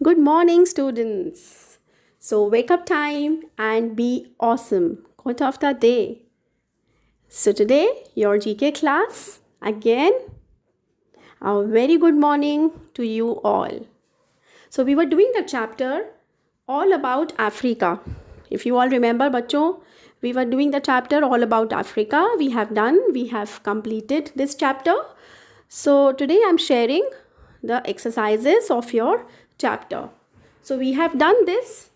Good morning, students. So, wake up time and be awesome. Quote of the day. So, today, your GK class again. A very good morning to you all. So, we were doing the chapter all about Africa. If you all remember, bachcho, we were doing the chapter all about Africa. We have completed this chapter. So, today I'm sharing the exercises of your chapter. So, we have done this,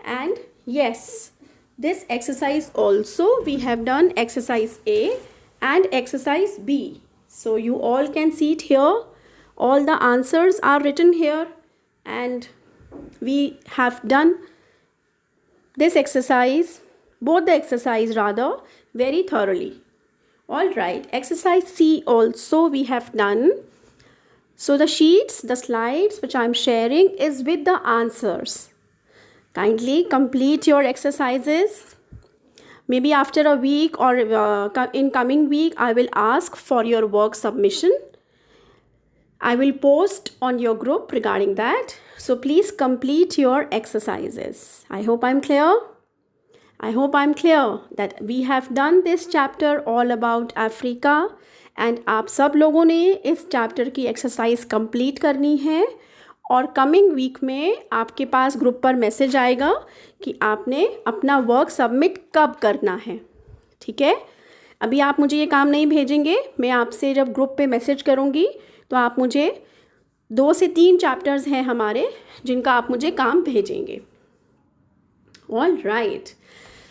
and yes, this exercise also we have done exercise A and exercise B. So, you all can see it here. All the answers are written here, and we have done this exercise, both the exercise rather, very thoroughly. All right, exercise C also we have done. So the sheets, the slides which I am sharing is with the answers. Kindly complete your exercises. Maybe after a week or in coming week, I will ask for your work submission. I will post on your group regarding that. So please complete your exercises. I hope I'm clear. I hope I'm clear that we have done this chapter all about Africa and आप सब लोगों ने इस chapter की exercise complete करनी है और coming week में आपके पास ग्रुप पर मैसेज आएगा कि आपने अपना वर्क सबमिट कब करना है. ठीक है, अभी आप मुझे ये काम नहीं भेजेंगे. मैं आपसे जब ग्रुप पे मैसेज करूँगी तो आप मुझे 2 से 3 चैप्टर्स हैं हमारे जिनका आप मुझे काम भेजेंगे. All right.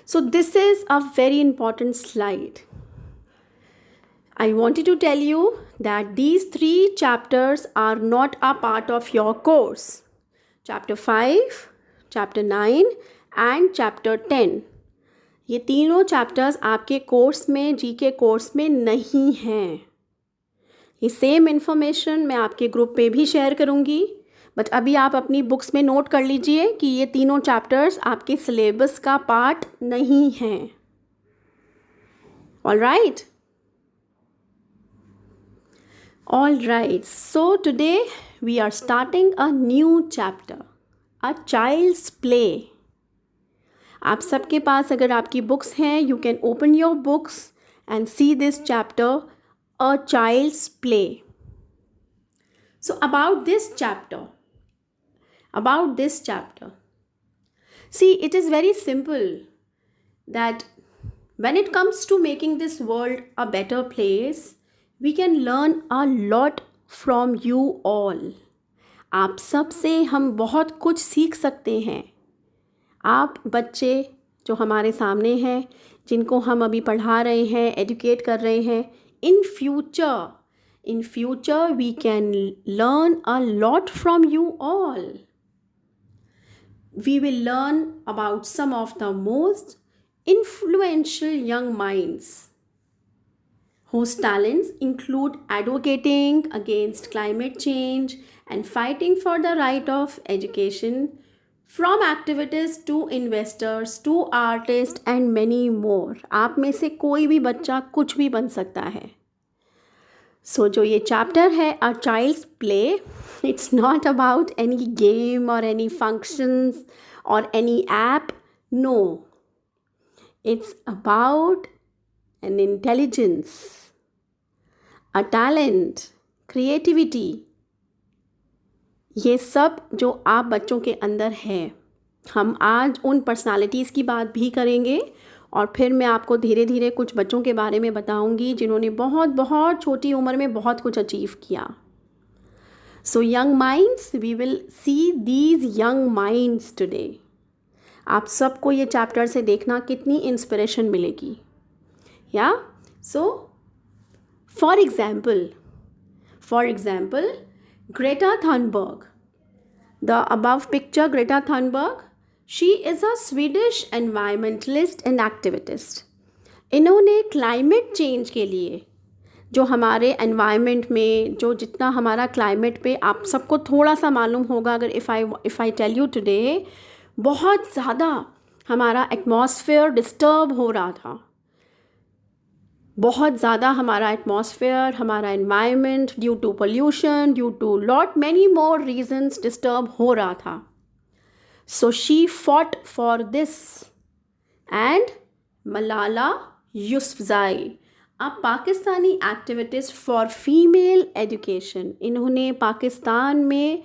So this is a very important slide. I wanted to tell you that these 3 chapters are not a part of your course. Chapter 5, Chapter 9 and Chapter 10. ये तीनों चैप्टर्स आपके कोर्स में, जीके कोर्स में नहीं हैं. ये same information मैं आपके ग्रुप पे भी शेयर करूँगी, बट अभी आप अपनी बुक्स में नोट कर लीजिए कि ये तीनों चैप्टर्स आपके सिलेबस का पार्ट नहीं हैं. All right. All right. So today we are starting a new chapter, a child's play. आप सबके पास अगर आपकी बुक्स हैं, you can open your books and see this chapter, a child's play. So about this chapter, see, it is very simple that when it comes to making this world a better place, we can learn a lot from you all. आप सब से हम बहुत कुछ सीख सकते हैं. आप बच्चे जो हमारे सामने हैं, जिनको हम अभी पढ़ा रहे हैं, एजुकेट कर रहे हैं, in future we can learn a lot from you all. We will learn about some of the most influential young minds whose talents include advocating against climate change and fighting for the right of education, from activists to investors to artists and many more. आप में से कोई भी बच्चा कुछ भी बन सकता है. सो जो ये चैप्टर है, a child's play, it's not about any game और एनी फंक्शंस और any app. No, it's about an intelligence, a talent, creativity. ये सब जो आप बच्चों के अंदर है. हम आज उन पर्सनालिटीज़ की बात भी करेंगे और फिर मैं आपको धीरे धीरे कुछ बच्चों के बारे में बताऊंगी जिन्होंने बहुत बहुत छोटी उम्र में बहुत कुछ अचीव किया. So young minds, we will see these young minds today. आप सबको ये चैप्टर से देखना कितनी इंस्पिरेशन मिलेगी. या so for example Greta Thunberg, the above picture Greta Thunberg, she is a Swedish environmentalist and activist. इन्होंने क्लाइमेट चेंज के लिए, जो हमारे एनवायरनमेंट में जो जितना हमारा क्लाइमेट पे आप सबको थोड़ा सा मालूम होगा, अगर if I tell you today, बहुत ज़्यादा हमारा एटमॉस्फेयर डिस्टर्ब हो रहा था. बहुत ज़्यादा हमारा एटमॉस्फेयर, हमारा environment due to pollution, due to lot many more reasons disturb हो रहा था. So she fought for this and Malala Yousafzai, a Pakistani activist for female education, इन्होंने पाकिस्तान में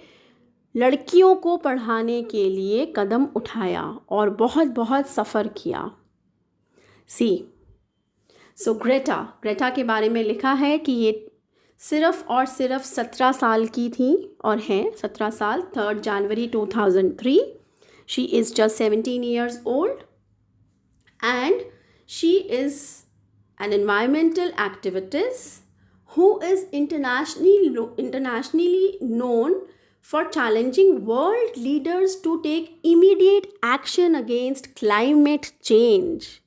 लड़कियों को पढ़ाने के लिए कदम उठाया और बहुत बहुत सफ़र किया. सी सो ग्रेटा के बारे में लिखा है कि ये सिर्फ़ और सिर्फ 17 साल की थी और हैं 17 साल. 3 जनवरी 2003. She is just 17 years old and she is an environmental activist who is internationally known for challenging world leaders to take immediate action against climate change.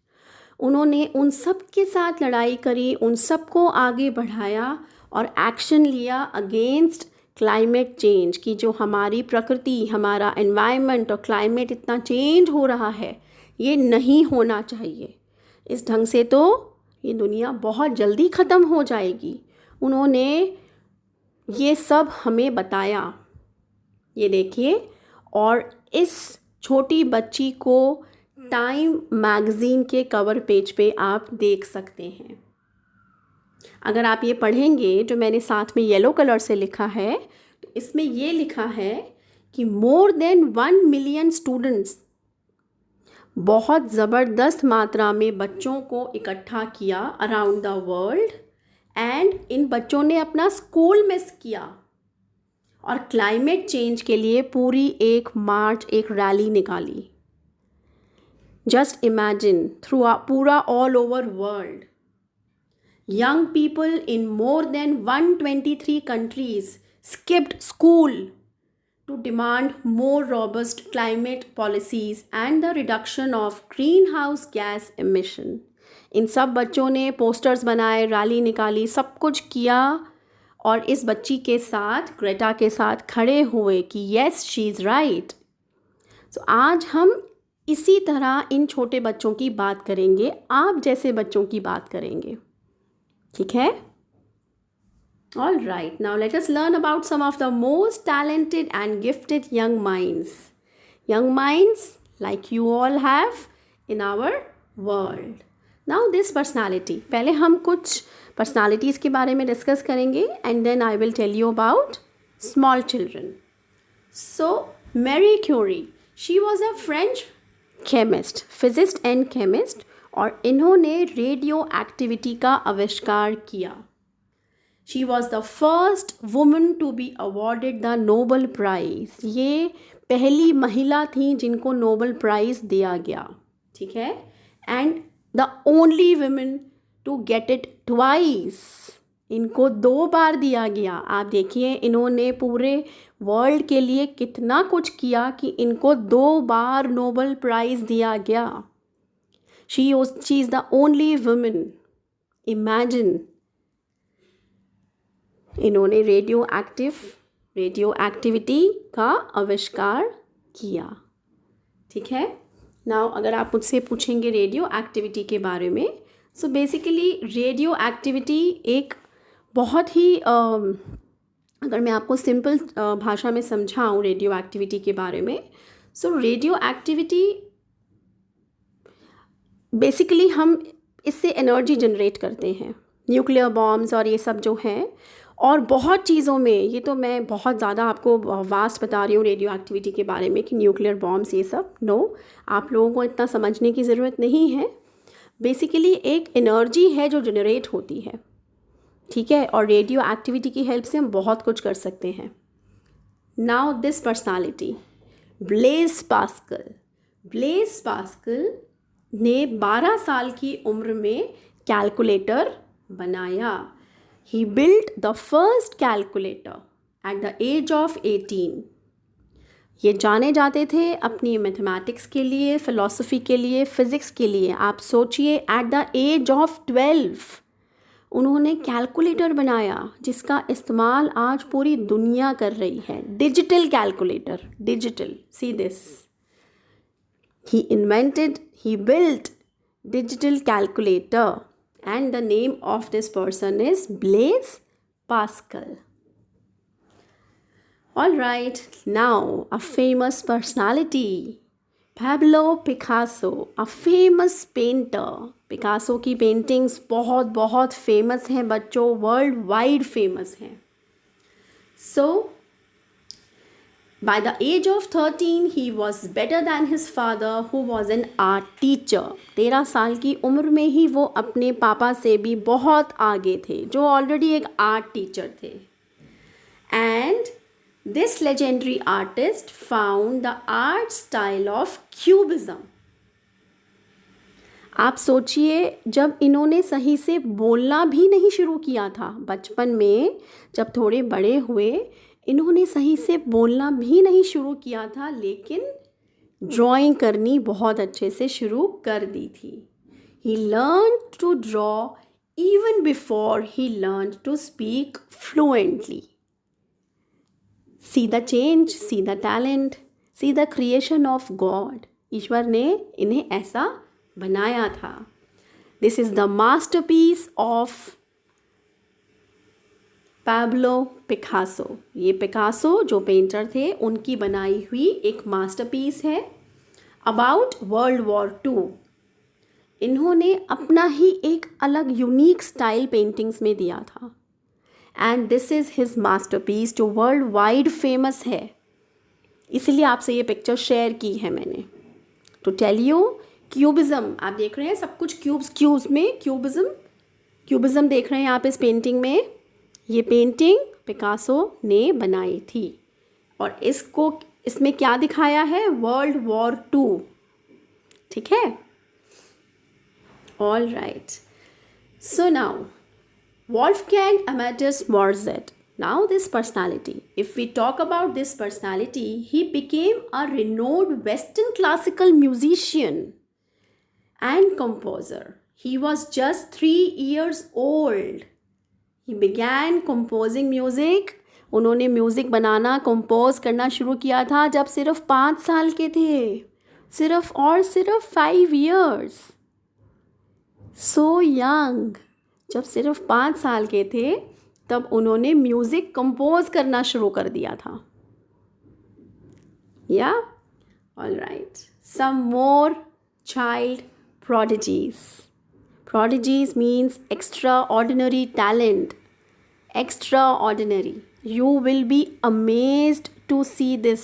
उन्होंने उन सब के साथ लड़ाई करी, उन सब को आगे बढ़ाया और एक्शन लिया अगेंस्ट क्लाइमेट चेंज की जो हमारी प्रकृति, हमारा एनवायरनमेंट और क्लाइमेट इतना चेंज हो रहा है, ये नहीं होना चाहिए. इस ढंग से तो ये दुनिया बहुत जल्दी ख़त्म हो जाएगी. उन्होंने ये सब हमें बताया. ये देखिए, और इस छोटी बच्ची को टाइम मैगज़ीन के कवर पेज पे आप देख सकते हैं. अगर आप ये पढ़ेंगे जो मैंने साथ में येलो कलर से लिखा है, तो इसमें ये लिखा है कि मोर देन 1 million स्टूडेंट्स, बहुत ज़बरदस्त मात्रा में बच्चों को इकट्ठा किया around the world, and in बच्चों ने अपना स्कूल मिस किया और क्लाइमेट चेंज के लिए पूरी एक मार्च, एक रैली निकाली. जस्ट इमेजिन, थ्रू पूरा all over world, young people in more than 123 countries skipped school to demand more robust climate policies and the reduction of greenhouse gas emission. इन सब बच्चों ने पोस्टर्स बनाए, रैली निकाली, सब कुछ किया और इस बच्ची के साथ, ग्रेटा के साथ खड़े हुए कि येस शी इज़ राइट. सो आज हम इसी तरह इन छोटे बच्चों की बात करेंगे, आप जैसे बच्चों की बात करेंगे. ठीक है? All right, now let us learn about some of the most talented and gifted young minds. Young minds like you all have in our world. Now this personality. पहले हम कुछ personalities के बारे में discuss करेंगे and then I will tell you about small children. So Marie Curie, she was a French chemist, physicist and chemist, और इन्होंने radio activity का आविष्कार किया. She was the first woman to be awarded the Nobel prize. ये पहली महिला थी जिनको नोबल प्राइज़ दिया गया. ठीक है? And the only woman to get it twice. इनको 2 बार दिया गया. आप देखिए, इन्होंने पूरे वर्ल्ड के लिए कितना कुछ किया कि इनको 2 बार नोबल प्राइज़ दिया गया. She is the only woman. Imagine. इन्होंने रेडियो एक्टिविटी का आविष्कार किया. ठीक है? नाउ अगर आप मुझसे पूछेंगे रेडियो एक्टिविटी के बारे में, सो बेसिकली रेडियो एक्टिविटी एक बहुत ही अगर मैं आपको सिंपल भाषा में समझाऊँ रेडियो एक्टिविटी के बारे में, सो रेडियो एक्टिविटी बेसिकली हम इससे एनर्जी जनरेट करते हैं. न्यूक्लियर बॉम्ब्स और ये सब जो हैं, और बहुत चीज़ों में, ये तो मैं बहुत ज़्यादा आपको वास्ट बता रही हूँ रेडियो एक्टिविटी के बारे में कि न्यूक्लियर बॉम्ब्स ये सब, नो, आप लोगों को इतना समझने की ज़रूरत नहीं है. बेसिकली एक एनर्जी है जो जनरेट होती है. ठीक है? और रेडियो एक्टिविटी की हेल्प से हम बहुत कुछ कर सकते हैं. Now this personality, Blaise Pascal. Blaise Pascal ने 12 साल की उम्र में कैलकुलेटर बनाया. He built the first calculator at the age of 18. ये जाने जाते थे अपनी मैथमेटिक्स के लिए, फ़िलासफ़ी के लिए, फ़िज़िक्स के लिए. आप सोचिए, एट द एज ऑफ 12 उन्होंने कैलकुलेटर बनाया जिसका इस्तेमाल आज पूरी दुनिया कर रही है. Digital calculator, digital. See this. He built digital calculator and the name of this person is Blaise Pascal. All right, now a famous personality, Pablo Picasso, a famous painter. Picasso की पेंटिंग्स बहुत बहुत famous हैं बच्चों, world wide famous हैं. So by the age of 13 he was better than his father who was an art teacher. 13 साल की उम्र में ही वो अपने पापा से भी बहुत आगे थे, जो ऑलरेडी एक आर्ट टीचर थे. And this legendary artist found the art style of Cubism. आप सोचिए, जब इन्होंने सही से बोलना भी नहीं शुरू किया था बचपन में, जब थोड़े बड़े हुए इन्होंने सही से बोलना भी नहीं शुरू किया था, लेकिन ड्राइंग करनी बहुत अच्छे से शुरू कर दी थी. He learn to draw even before he learn to speak fluently. See the change, see the talent, see the creation of God. ईश्वर ने इन्हें ऐसा बनाया था. This is the masterpiece of Pablo Picasso. ये पिकासो जो पेंटर थे उनकी बनाई हुई एक मास्टरपीस है अबाउट वर्ल्ड वॉर 2. इन्होंने अपना ही एक अलग यूनिक स्टाइल पेंटिंग्स में दिया था, and this is his masterpiece जो वर्ल्ड वाइड फेमस है. इसलिए आपसे ये पिक्चर शेयर की है मैंने, टू टेल यू. क्यूबिज़म आप देख रहे हैं, सब कुछ क्यूब्स में क्यूबिज़म देख रहे हैं आप इस पेंटिंग में. ये पेंटिंग पिकासो ने बनाई थी और इसमें क्या दिखाया है, वर्ल्ड वॉर 2. ठीक है, all right. So now Wolfgang Amadeus Mozart. Now this personality, if we talk about this personality, he became a renowned Western classical musician and composer. He was just 3 years old. He began composing music. उन्होंने music बनाना, compose करना शुरू किया था जब सिर्फ 5 साल के थे. सिर्फ 5 years. So young. जब सिर्फ 5 साल के थे तब उन्होंने म्यूज़िक कंपोज करना शुरू कर दिया था. या all right, some more child prodigies. Prodigies means extraordinary talent. Extraordinary. You will be amazed to see this.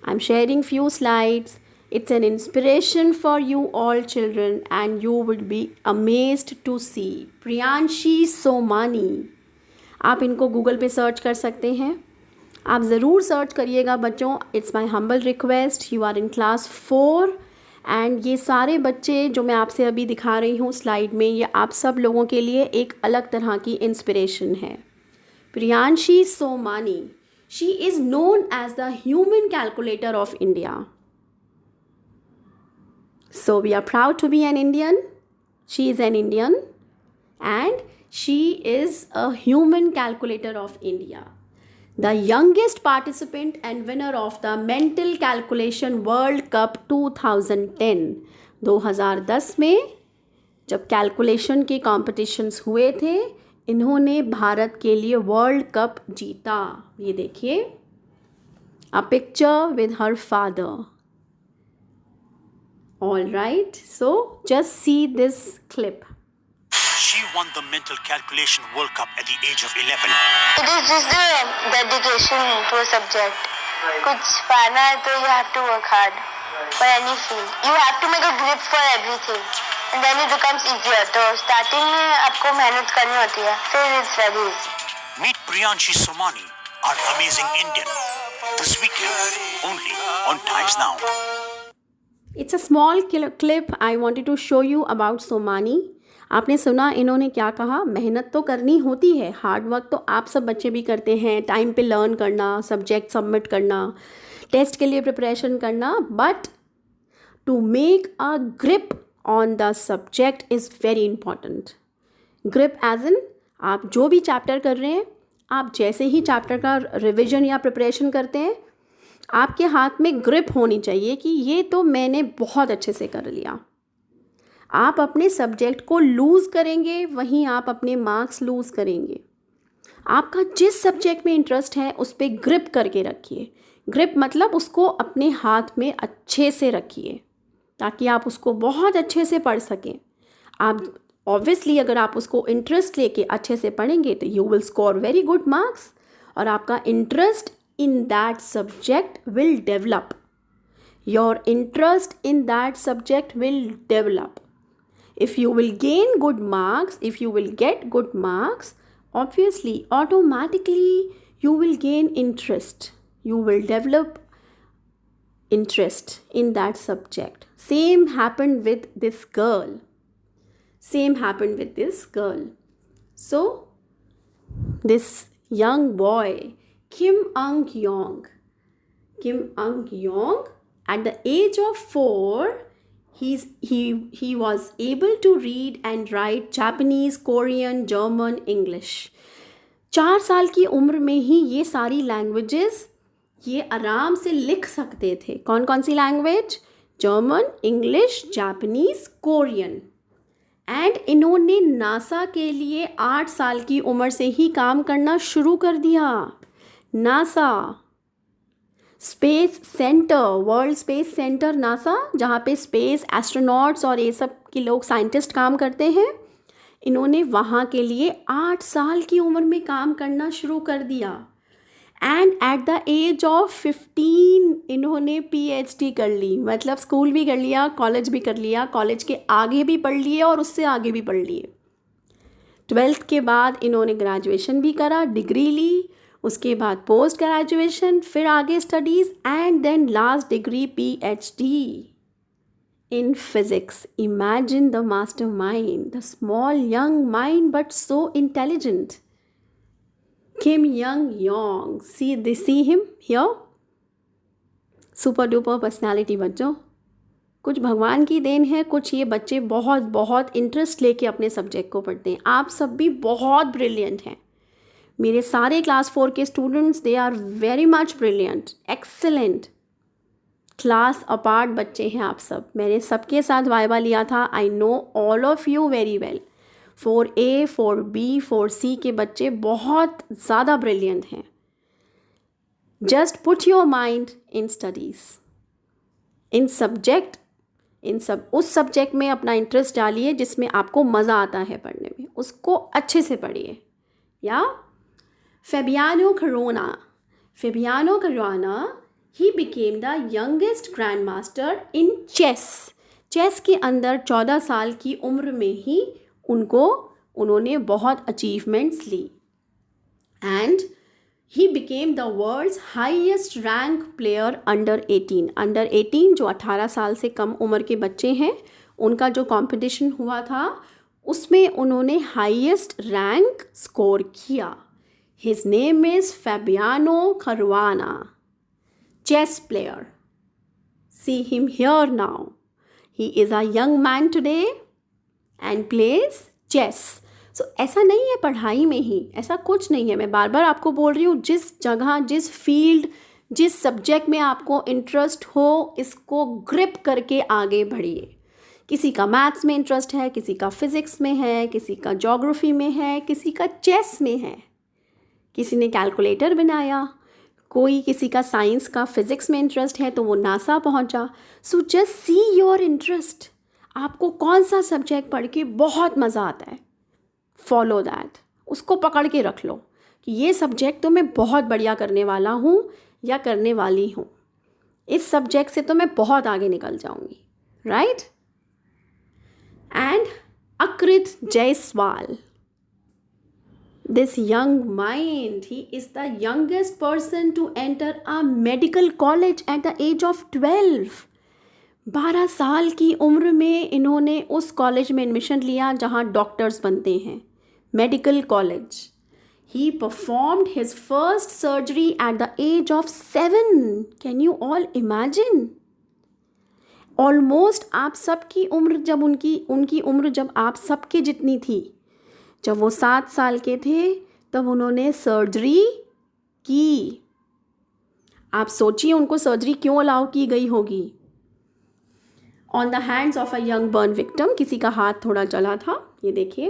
I'm sharing few slides. It's an inspiration for you all children and you would be amazed to see. Priyanshi Somani. आप इनको Google पे search कर सकते हैं. आप ज़रूर search करिएगा बच्चों. It's my humble request. You are in class 4 and ये सारे बच्चे जो मैं आपसे अभी दिखा रही हूँ स्लाइड में, ये आप सब लोगों के लिए एक अलग तरह की इंस्पिरेशन है. Priyanshi Somani. She is known as the human calculator of India. So we are proud to be an Indian. She is an Indian and she is a human calculator of India. The youngest participant and winner of the Mental Calculation World Cup 2010. 2010 में जब calculation के competitions हुए थे, इन्होंने भारत के लिए world cup जीता. ये देखिए, a picture with her father. All right, so just see this clip. She won the Mental Calculation World Cup at the age of 11. It is just the dedication to a subject. कुछ पाना है तो you have to work hard for any field. You have to make a grip for everything, and then it becomes easier. तो starting में आपको मेहनत करनी होती है, फिर it's very easy. Meet Priyanshi Somani, our amazing Indian, this weekend only on Times Now. It's a small clip I wanted to show you about Somani. आपने सुना इन्होंने क्या कहा. मेहनत तो करनी होती है, हार्ड वर्क तो आप सब बच्चे भी करते हैं. टाइम पे लर्न करना, सब्जेक्ट सबमिट करना, टेस्ट के लिए प्रिपरेशन करना, but to make a grip on the subject is very important. Grip as in आप जो भी चैप्टर कर रहे हैं, आप जैसे ही चैप्टर का रिविजन या प्रिपरेशन करते हैं, आपके हाथ में ग्रिप होनी चाहिए कि ये तो मैंने बहुत अच्छे से कर लिया. आप अपने सब्जेक्ट को लूज़ करेंगे, वहीं आप अपने मार्क्स लूज़ करेंगे। आपका जिस सब्जेक्ट में इंटरेस्ट है उस पर ग्रिप करके रखिए। ग्रिप मतलब उसको अपने हाथ में अच्छे से रखिए ताकि आप उसको बहुत अच्छे से पढ़ सकें। आप ऑब्वियसली अगर आप उसको इंटरेस्ट लेके अच्छे से पढ़ेंगे तो you will score very good marks और आपका interest in that subject will develop. Your interest in that subject will develop. If you will gain good marks, if you will get good marks, obviously, automatically you will gain interest. You will develop interest in that subject. Same happened with this girl. Same happened with this girl. So, this young boy, Kim Eung-yong, at the age of 4, he was able to read and write Japanese, Korean, German, English. 4 साल की उम्र में ही ये सारी languages ये आराम से लिख सकते थे। कौन कौन सी language? German, English, Japanese, Korean. And इन्होंने नासा के लिए 8 साल की उम्र से ही काम करना शुरू कर दिया। NASA space centre, world space centre NASA, जहाँ पे स्पेस एस्ट्रोनॉट्स और ये सब के लोग साइंटिस्ट काम करते हैं, इन्होंने वहाँ के लिए 8 साल की उम्र में काम करना शुरू कर दिया। And at the age of 15 इन्होंने PhD कर ली। मतलब स्कूल भी कर लिया, कॉलेज भी कर लिया, कॉलेज के आगे भी पढ़ लिए और उससे आगे भी पढ़ लिए। 12th के बाद इन्होंने ग्रेजुएशन भी करा, डिग्री ली, उसके बाद पोस्ट ग्रेजुएशन, फिर आगे studies and then last degree PhD in physics. Imagine the mastermind, the small young mind but so intelligent, Kim Eung-yong. See him here? Super duper personality बच्चों। कुछ भगवान की देन है, कुछ ये बच्चे बहुत बहुत इंटरेस्ट लेके अपने सब्जेक्ट को पढ़ते हैं। आप सब भी बहुत ब्रिलियंट हैं। मेरे सारे क्लास 4 के students they are very much brilliant, excellent, class apart बच्चे हैं आप सब। मैंने सबके साथ वाइवा लिया था। I know all of you very well. 4A, 4B, 4C के बच्चे बहुत ज़्यादा ब्रिलियंट हैं। Just put your mind in studies, उस सब्जेक्ट में अपना इंटरेस्ट डालिए जिसमें आपको मज़ा आता है पढ़ने में, उसको अच्छे से पढ़िए। या Fabiano Caruana, he became the youngest grandmaster in chess. Chess के अंदर 14 साल की उम्र में ही उन्होंने बहुत अचीवमेंट्स ली। And he became the world's highest rank player under 18 जो 18 साल से कम उम्र के बच्चे हैं, उनका जो कंपटीशन हुआ था उसमें उन्होंने हाईएस्ट रैंक स्कोर किया। His name is Fabiano Caruana, chess player. See him here now. He is a young man today and plays chess. So ऐसा नहीं है पढ़ाई में ही, ऐसा कुछ नहीं है। मैं बार बार आपको बोल रही हूँ, जिस जगह, जिस फील्ड, जिस सब्जेक्ट में आपको इंटरेस्ट हो, इसको ग्रिप करके आगे बढ़िए। किसी का मैथ्स में इंटरेस्ट है, किसी का फिज़िक्स में है, किसी का ज्योग्राफी में है, किसी का चेस में है, किसी ने कैलकुलेटर बनाया, कोई किसी का साइंस का फिज़िक्स में इंटरेस्ट है तो वो नासा पहुंचा। So just see your interest. आपको कौन सा सब्जेक्ट पढ़ के बहुत मज़ा आता है, फॉलो दैट, उसको पकड़ के रख लो कि ये सब्जेक्ट तो मैं बहुत बढ़िया करने वाला हूँ या करने वाली हूँ, इस सब्जेक्ट से तो मैं बहुत आगे निकल जाऊँगी, right. And Akrit Jaiswal, this young mind, he is the youngest person to enter a medical college at the age of 12. 12 साल की उम्र में इन्होंने उस कॉलेज में एडमिशन लिया जहाँ डॉक्टर्स बनते हैं, medical college. He performed his first surgery at the age of 7. Can you all imagine? Almost आप सबकी उम्र जब उनकी उम्र जब आप सबके जितनी थी, जब वो 7 साल के थे तब उन्होंने सर्जरी की। आप सोचिए उनको सर्जरी क्यों अलाउ की गई होगी। On the hands of a young burn victim, किसी का हाथ थोड़ा जला था। ये देखिए,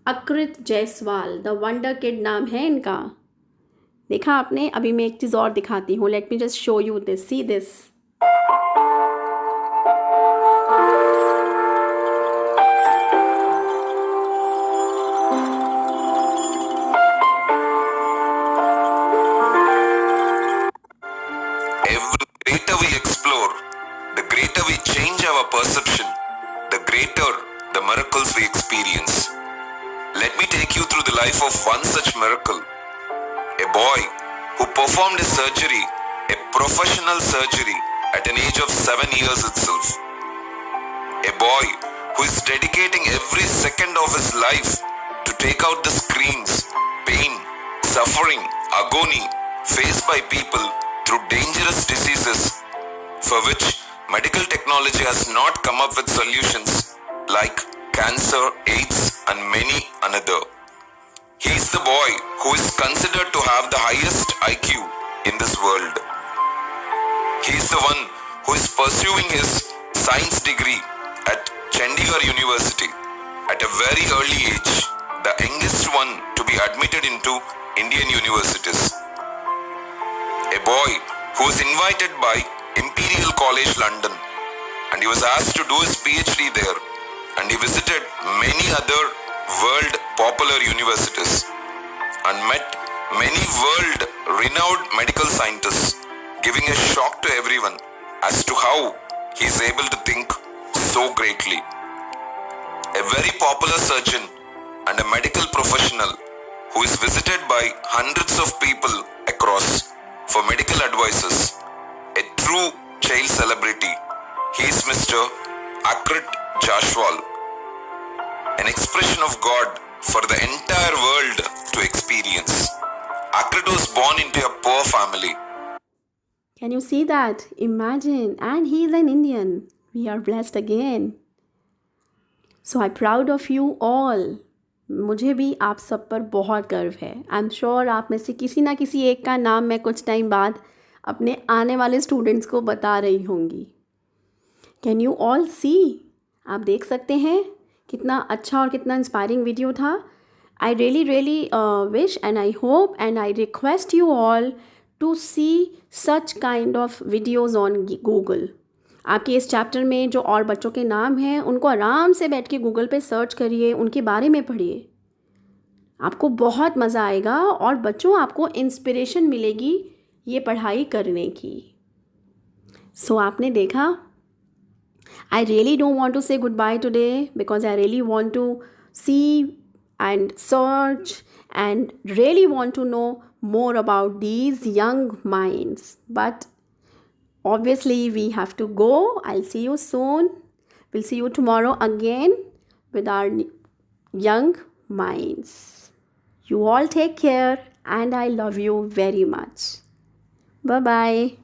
अकृत जायसवाल, द वंडर किड नाम है इनका। देखा आपने? अभी मैं एक चीज़ और दिखाती हूँ। Let me just show you this, see this. The greater we explore, the greater we change our perception, the greater the miracles we experience. Let me take you through the life of one such miracle. A boy who performed a surgery, a professional surgery, at an age of 7 years itself. A boy who is dedicating every second of his life to take out the screams, pain, suffering, agony faced by people through dangerous diseases for which medical technology has not come up with solutions like cancer, AIDS and many another. He is the boy who is considered to have the highest IQ in this world. He is the one who is pursuing his science degree at Chandigarh University at a very early age, the youngest one to be admitted into Indian universities. A boy who was invited by Imperial College London, and he was asked to do his PhD there, and he visited many other world popular universities and met many world renowned medical scientists, giving a shock to everyone as to how he is able to think so greatly. A very popular surgeon and a medical professional who is visited by hundreds of people across for medical advices, a true child celebrity. He is Mr. Akrit Jaiswal, an expression of God for the entire world to experience. Akrit was born into a poor family. Can you see that? Imagine, and he is an Indian. We are blessed again. So I'm proud of you all. मुझे भी आप सब पर बहुत गर्व है। I am sure आप में से किसी ना किसी एक का नाम मैं कुछ टाइम बाद अपने आने वाले स्टूडेंट्स को बता रही होंगी। कैन यू ऑल सी? आप देख सकते हैं कितना अच्छा और कितना इंस्पायरिंग वीडियो था। I really wish and I hope and I request you all to see such kind of videos on Google. आपके इस चैप्टर में जो और बच्चों के नाम हैं उनको आराम से बैठ के गूगल पे सर्च करिए, उनके बारे में पढ़िए, आपको बहुत मज़ा आएगा और बच्चों आपको इंस्पिरेशन मिलेगी ये पढ़ाई करने की। सो आपने देखा, I really don't want to say goodbye today because I really want to see and search and really want to know more about these young minds, but obviously we have to go. I'll see you soon. We'll see you tomorrow again with our young minds. You all take care and I love you very much. Bye bye.